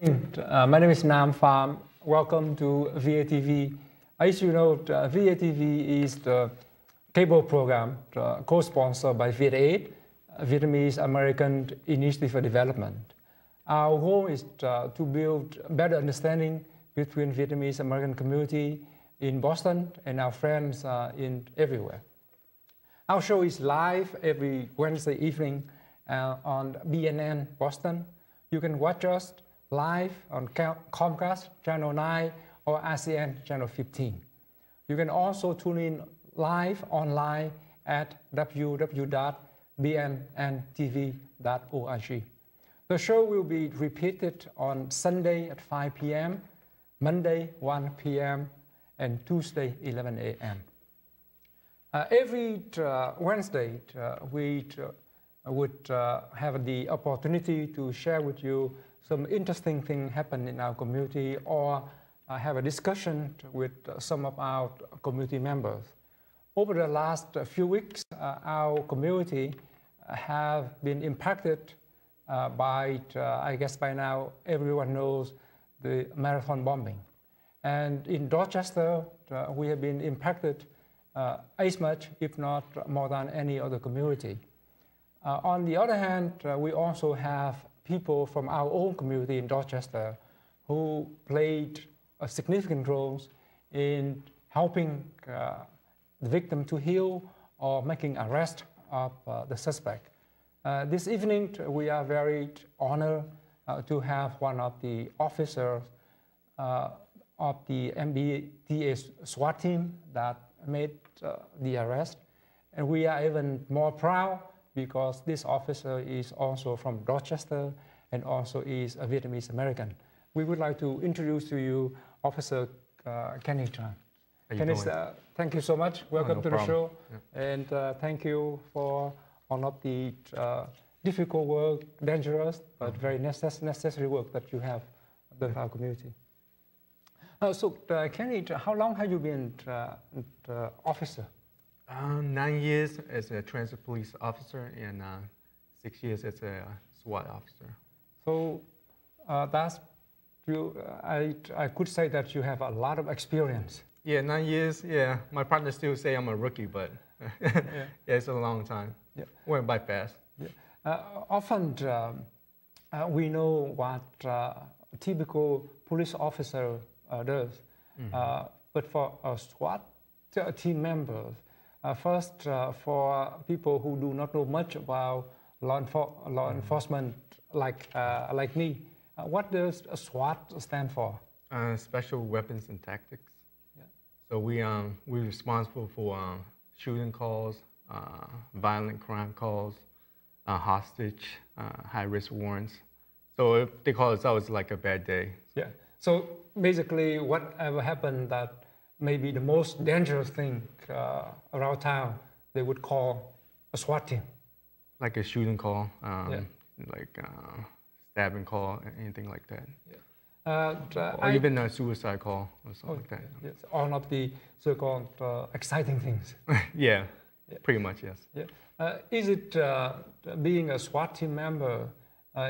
My name is Nam Pham. Welcome to Vatv. As you know, Vatv is the cable program co-sponsored by Vatv, Vietnamese American Initiative for Development. Our goal is to build better understanding between Vietnamese American community in Boston and our friends in everywhere. Our show is live every Wednesday evening on BNN Boston. You can watch us live on Comcast Channel 9 or ASEAN Channel 15. You can also tune in live online at www.bnntv.org. The show will be repeated on Sunday at 5 p.m., Monday 1 p.m., and Tuesday 11 a.m. Every Wednesday, we would have the opportunity to share with you some interesting thing happen in our community or have a discussion with some of our community members. Over the last few weeks, our community have been impacted by, I guess by now, everyone knows the marathon bombing. And in Dorchester, we have been impacted as much, if not more than any other community. On the other hand, we also have people from our own community in Dorchester who played a significant role in helping the victim to heal or making arrest of the suspect. This evening, we are very honored to have one of the officers of the MBTA SWAT team that made the arrest. And we are even more proud because this officer is also from Dorchester and also is a Vietnamese American. We would like to introduce to you Officer Kenny Tran. Kenny, thank you so much. Welcome to the show. Yeah. And thank you for all of the difficult work, dangerous, but very necessary work that you have with our community. Kenny, how long have you been officer? 9 years as a transit police officer and 6 years as a SWAT officer. So that's you. I could say that you have a lot of experience. Yeah, 9 years. Yeah, my partner still say I'm a rookie, but yeah, it's a long time. Yeah, went by fast. Yeah. Often we know what a typical police officer does, but for a SWAT team members. First, for people who do not know much about law enforcement, like me, what does SWAT stand for? Special Weapons and Tactics. Yeah. So we're responsible for shooting calls, violent crime calls, hostage, high-risk warrants. So if they call us out, it's like a bad day. Yeah. So basically, whatever happened that maybe the most dangerous thing around town, they would call a SWAT team. Like a shooting call, like stabbing call, anything like that. Yeah. Or even a suicide call or something like that. Yes, all of the so-called exciting things. Yeah, pretty much, yes. Yeah. Is it, being a SWAT team member,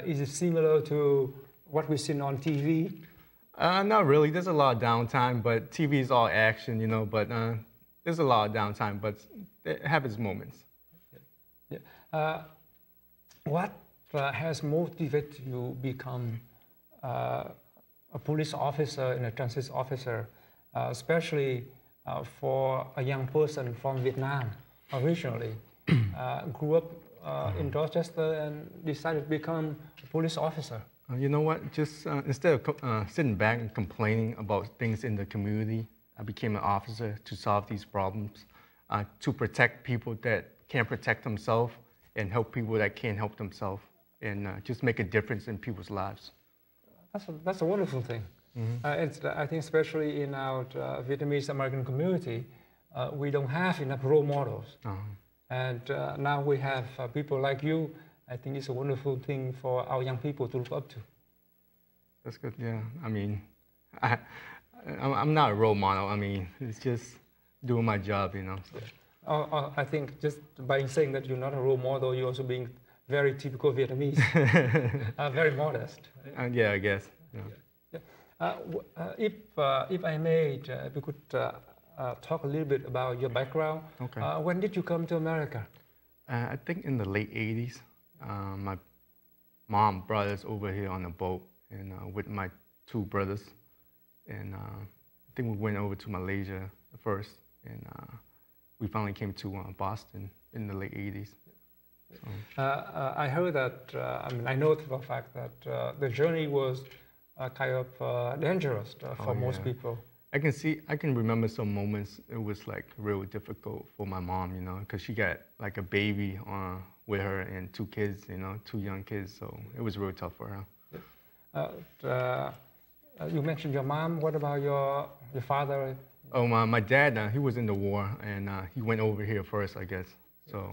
is it similar to what we've seen on TV? Not really. There's a lot of downtime, but TV is all action, you know, but there's a lot of downtime, but it has its moments. Yeah. What has motivated you become a police officer and a transit officer, especially for a young person from Vietnam originally, grew up in Dorchester and decided to become a police officer? You know what? Just instead of sitting back and complaining about things in the community, I became an officer to solve these problems, to protect people that can't protect themselves and help people that can't help themselves, and just make a difference in people's lives. That's a wonderful thing. Mm-hmm. I think especially in our Vietnamese American community, we don't have enough role models. And now we have people like you. I think it's a wonderful thing for our young people to look up to. That's good, yeah. I mean, I'm not a role model. I mean, it's just doing my job, you know. So. I think just by saying that you're not a role model, you're also being very typical Vietnamese, very modest. Yeah, I guess. Yeah. If I may, if you could talk a little bit about your background. Okay. When did you come to America? I think in the late 80s, my mom brought us over here on a boat and with my two brothers. And I think we went over to Malaysia first, and we finally came to Boston in the late 80s. So. I heard that, I know for a fact that the journey was kind of dangerous for most people. I can remember some moments it was like really difficult for my mom, because she got like a baby with her and two kids, two young kids, so it was really tough for her. You mentioned your mom. What about your father? Oh, my dad, he was in the war, and he went over here first, I guess. So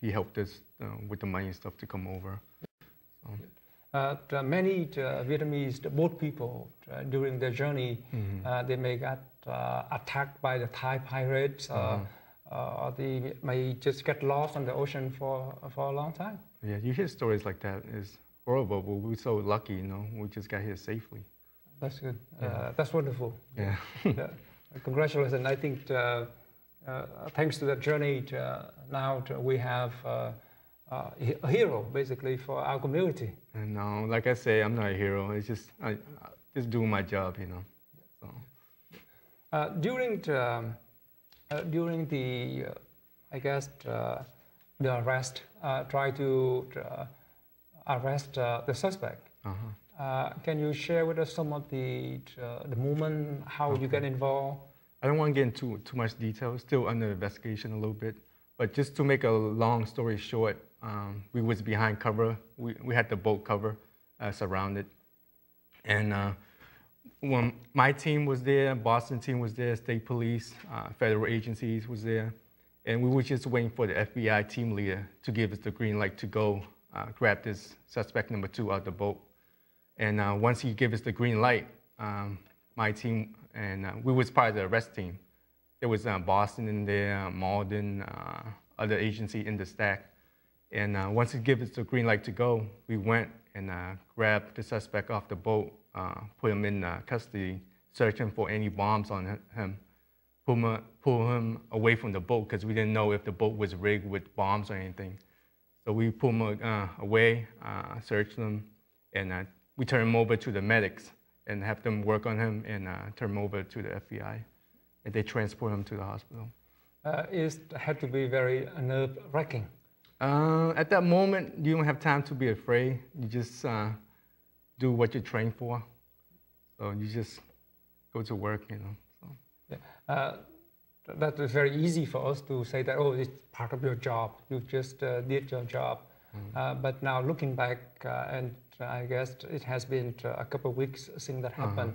he helped us with the money and stuff to come over. So. Many Vietnamese boat people during their journey, they may get attacked by the Thai pirates, or they may just get lost on the ocean for a long time. Yeah, you hear stories like that. It's horrible, but we're so lucky, we just got here safely. That's good. That's wonderful. Yeah. Congratulations. I think thanks to that journey, now we have a hero, basically, for our community. No, like I say, I'm not a hero. It's just I just doing my job, So. During the I guess the arrest, try to arrest the suspect. Can you share with us some of the moment, how you get involved? I don't want to get into too much detail. It's still under investigation a little bit. But just to make a long story short, we was behind cover. We had the boat cover surrounded. And when my team was there, Boston team was there, state police, federal agencies was there. And we were just waiting for the FBI team leader to give us the green light to go grab this suspect number 2 out the boat. And once he gave us the green light, my team, and we was part of the arrest team. There was Boston in there, Malden, other agency in the stack. And once he gave us the green light to go, we went and grabbed the suspect off the boat, put him in custody, searching for any bombs on him, pull him away from the boat because we didn't know if the boat was rigged with bombs or anything. So we pulled him away, searched him, and we turn him over to the medics and have them work on him and turn him over to the FBI. And they transport him to the hospital. It had to be very nerve-wracking. At that moment, you don't have time to be afraid. You just do what you're trained for. So you just go to work, So. Yeah. That is very easy for us to say that, oh, it's part of your job. You just did your job. But now looking back, and I guess it has been a couple of weeks since that happened,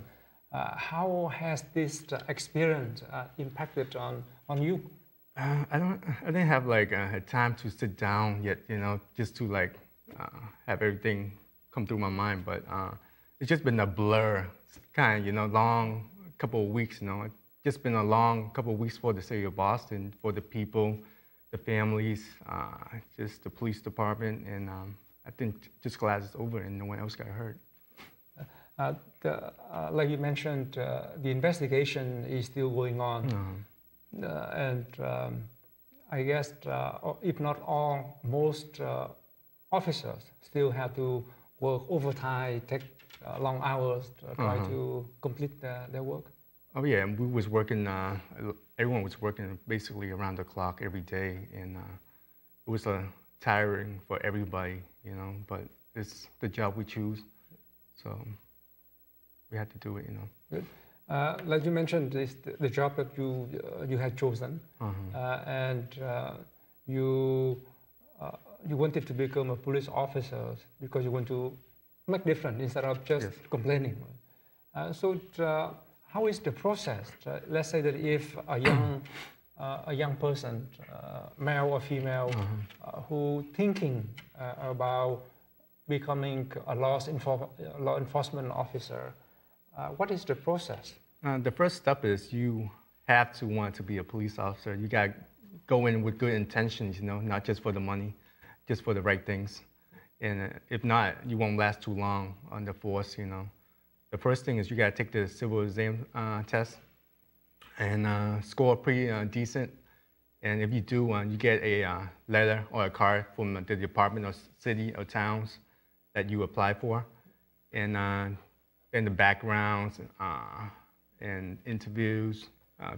how has this experience impacted on you? I didn't have a time to sit down yet, just to have everything come through my mind. But it's just been a blur, kind of, long couple of weeks, It's just been a long couple of weeks for the city of Boston, for the people, the families, just the police department, and I think just glad it's over and no one else got hurt. Like you mentioned, the investigation is still going on. And I guess, if not all, most officers still have to work overtime, take long hours to try to complete their work. Oh yeah, and we was working, everyone was working basically around the clock every day, and it was tiring for everybody, but it's the job we choose, so we had to do it, Good. Like you mentioned, this the job that you had chosen, and you wanted to become a police officer because you want to make difference instead of just complaining. So how is the process? Let's say that if a young person, male or female, who thinking about becoming a law enforcement officer, what is the process? The first step is you have to want to be a police officer. You got to go in with good intentions, not just for the money, just for the right things. And if not, you won't last too long on the force, The first thing is you got to take the civil exam test and score pretty decent. And if you do, you get a letter or a card from the department or city or towns that you apply for. And then the backgrounds and interviews,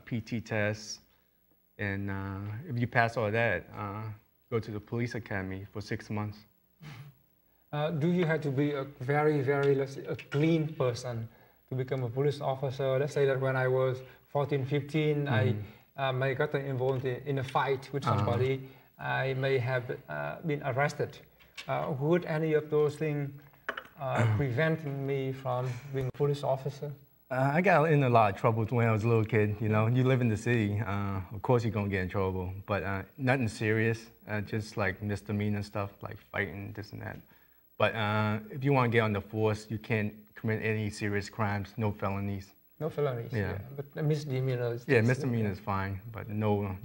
PT tests. And if you pass all that, go to the police academy for 6 months. Do you have to be a very, very, let's say, a clean person to become a police officer? Let's say that when I was 14, 15, I may got involved in a fight with somebody. I may have been arrested. Would any of those things prevent me from being a police officer? I got in a lot of trouble when I was a little kid. You know, you live in the city, of course you're gonna get in trouble, but nothing serious, just like misdemeanor stuff, like fighting, this and that. But if you want to get on the force, you can't commit any serious crimes, no felonies. No felonies, yeah. But misdemeanors. Yeah, misdemeanor is fine, but no,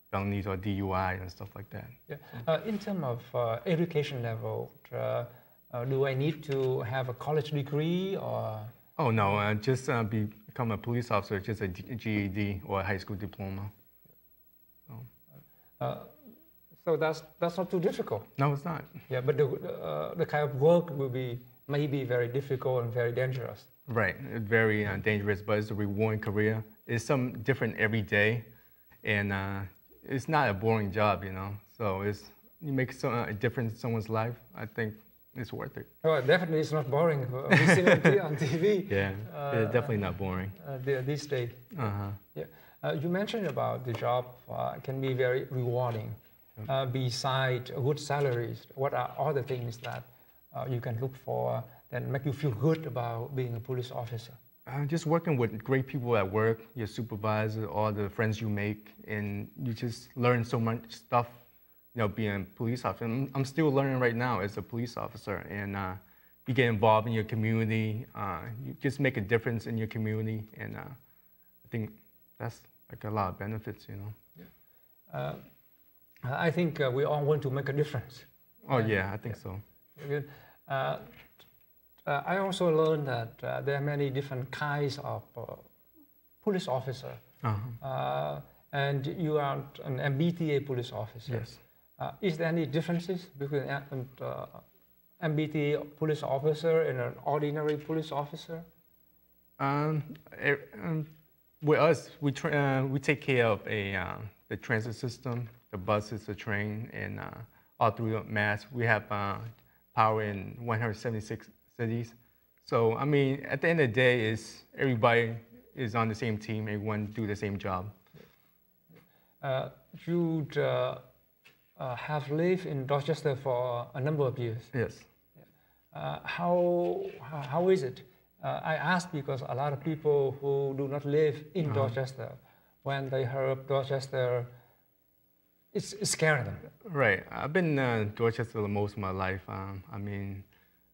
felonies or DUI and stuff like that. Yeah. In terms of education level, do I need to have a college degree or? Oh no, just become a police officer, just a GED or a high school diploma. So that's not too difficult. No, it's not. Yeah, but the kind of work will be maybe very difficult and very dangerous. Right, very dangerous, but it's a rewarding career. It's something different every day, and it's not a boring job, So you make a difference in someone's life. I think it's worth it. Oh, definitely, it's not boring. We see it on TV. Yeah, it's definitely not boring. These days. Yeah. You mentioned about the job can be very rewarding. Besides good salaries, what are other things that you can look for that make you feel good about being a police officer? Just working with great people at work, your supervisor, all the friends you make, and you just learn so much stuff, being a police officer. I'm still learning right now as a police officer, and you get involved in your community, you just make a difference in your community, and I think that's like a lot of benefits, Yeah. I think we all want to make a difference. Oh yeah, I think so. Good. I also learned that there are many different kinds of police officer. And you are an MBTA police officer. Yes. Is there any differences between an MBTA police officer and an ordinary police officer? With us, we take care of the transit system, the buses, the train, and all through Mass. We have power in 176 cities. So, I mean, at the end of the day, everybody is on the same team, everyone do the same job. You have lived in Dorchester for a number of years. Yes. How is it? I ask because a lot of people who do not live in Dorchester, when they heard Dorchester, it's scaring them. Right. I've been in Dorchester most of my life. I mean,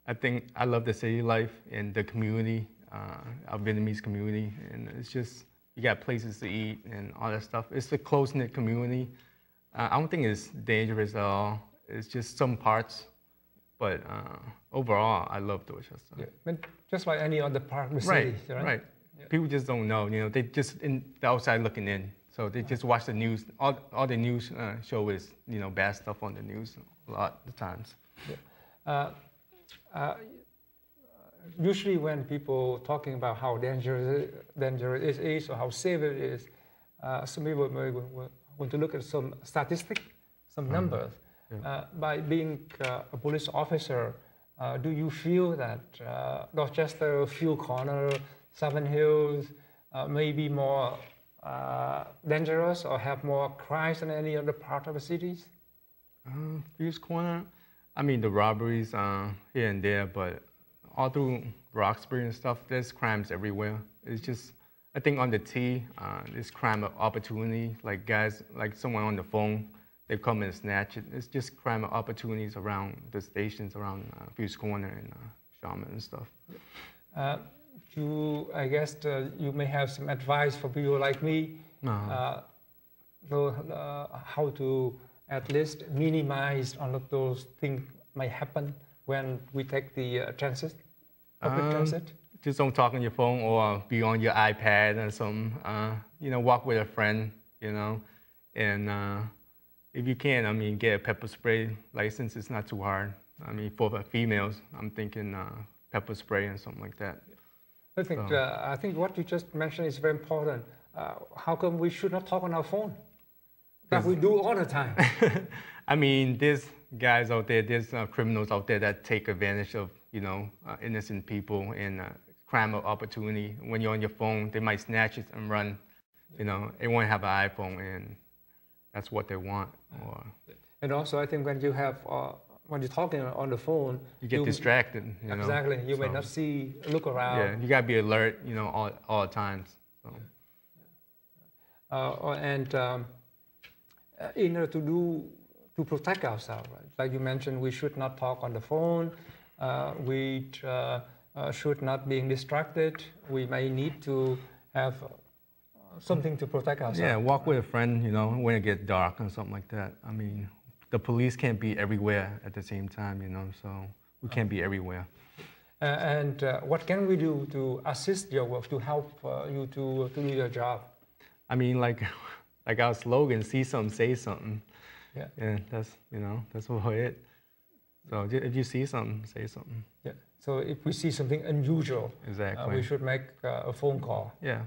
I think I love the city life and the community, our Vietnamese community, and it's just, you got places to eat and all that stuff. It's a close-knit community. I don't think it's dangerous at all. It's just some parts, but overall, I love Dorchester. Yeah, but just like any other part of the city, right? Right. Yeah. People just don't know, they just in the outside looking in. So they just watch the news. All the news show is, bad stuff on the news a lot of the times. Yeah. Usually when people talking about how dangerous it is or how safe it is, some people may want to look at some statistics, some numbers. Yeah. By being a police officer, do you feel that Dorchester, Field Corner, Seven Hills may be more dangerous or have more crimes than any other part of the cities? Field Corner, I mean the robberies here and there, but all through Roxbury and stuff, there's crimes everywhere. It's just, I think on the T, there's crime opportunity, like guys, like someone on the phone, they come and snatch it. It's just crime opportunities around the stations, around Field Corner and Shaman and stuff. I guess you may have some advice for people like me, how to at least minimize all of those things may happen when we take the transit, public transit? just don't talk on your phone or be on your iPad or something. You know, walk with a friend, you know, and if you can, I mean, get a pepper spray license. It's not too hard. I mean, for the females, I'm thinking pepper spray and something like that. I think what you just mentioned is very important. How come we should not talk on our phone? That we do all the time. I mean, there's guys out there, there's criminals out there that take advantage of, you know, innocent people and crime of opportunity. When you're on your phone, they might snatch it and run. You know, they want to have an iPhone, and that's what they want. Or, and also, I think when you have when you're talking on the phone, you get distracted. You know? Exactly. You may not look around. Yeah, you gotta be alert. You know, all times. So. In order to protect ourselves, right? Like you mentioned, we should not talk on the phone. We should not be distracted. We may need to have something to protect ourselves. Yeah, walk with a friend, you know, when it gets dark and something like that. I mean, the police can't be everywhere at the same time, you know, so we can't be everywhere. What can we do to assist your work, to help you to do your job? I mean, like our slogan, see something, say something. Yeah. Yeah, that's, you know, that's about it. So if you see something, say something. Yeah. So if we see something unusual, exactly, we should make a phone call. Yeah.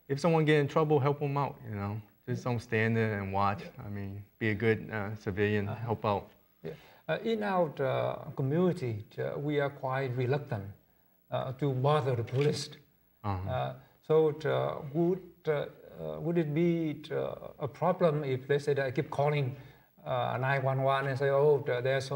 If someone get in trouble, help them out, you know. Just don't stand there and watch. I mean, be a good civilian, help out. Yeah. In our community, we are quite reluctant to bother the police. So would it be a problem if, let's say, that I keep calling 911 and say, oh, there's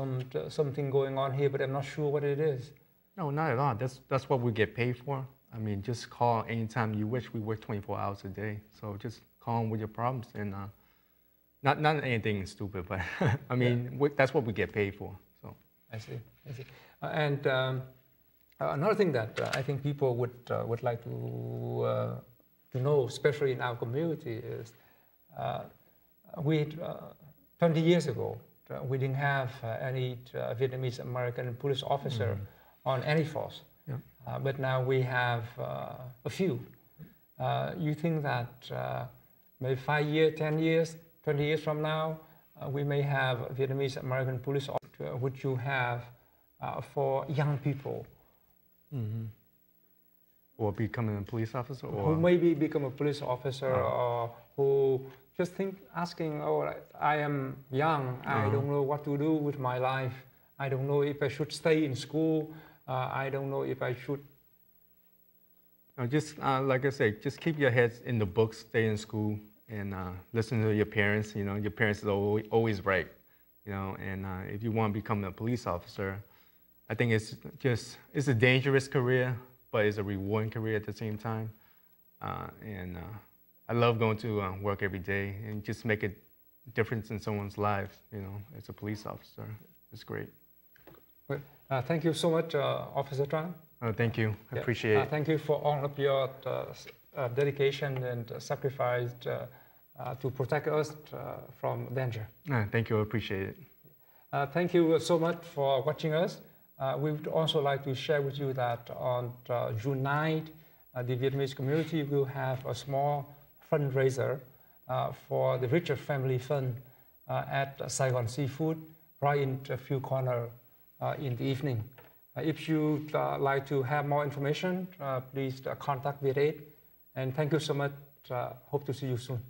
something going on here, but I'm not sure what it is? No, not at all. That's what we get paid for. I mean, just call anytime you wish. We work 24 hours a day. So just call them with your problems, and not anything stupid, but I mean, that's what we get paid for. So I see. And another thing that I think people would like to know, especially in our community, is 20 years ago, we didn't have any Vietnamese American police officer on any force. Yeah. But now we have a few. You think that maybe 5 years, 10 years, 20 years from now, we may have Vietnamese American police officer, which you have for young people? Or becoming a police officer? Or who maybe become a police officer, or who just asking, oh, I am young, I don't know what to do with my life. I don't know if I should stay in school. I don't know if I should. Just like I said, just keep your heads in the books, stay in school, and listen to your parents. You know, your parents are always right. You know, and if you want to become a police officer, I think it's a dangerous career, but it's a rewarding career at the same time. I love going to work every day and just make a difference in someone's life, you know, as a police officer. It's great. Well, thank you so much, Officer Tran. Thank you. I appreciate it. Thank you for all of your dedication and sacrifice to protect us from danger. Thank you. I appreciate it. Thank you so much for watching us. We would also like to share with you that on June 9th, the Vietnamese community will have a small fundraiser for the Richard Family Fund at Saigon Seafood, right in a few corners in the evening. If you'd like to have more information, please contact Vatv. And thank you so much. Hope to see you soon.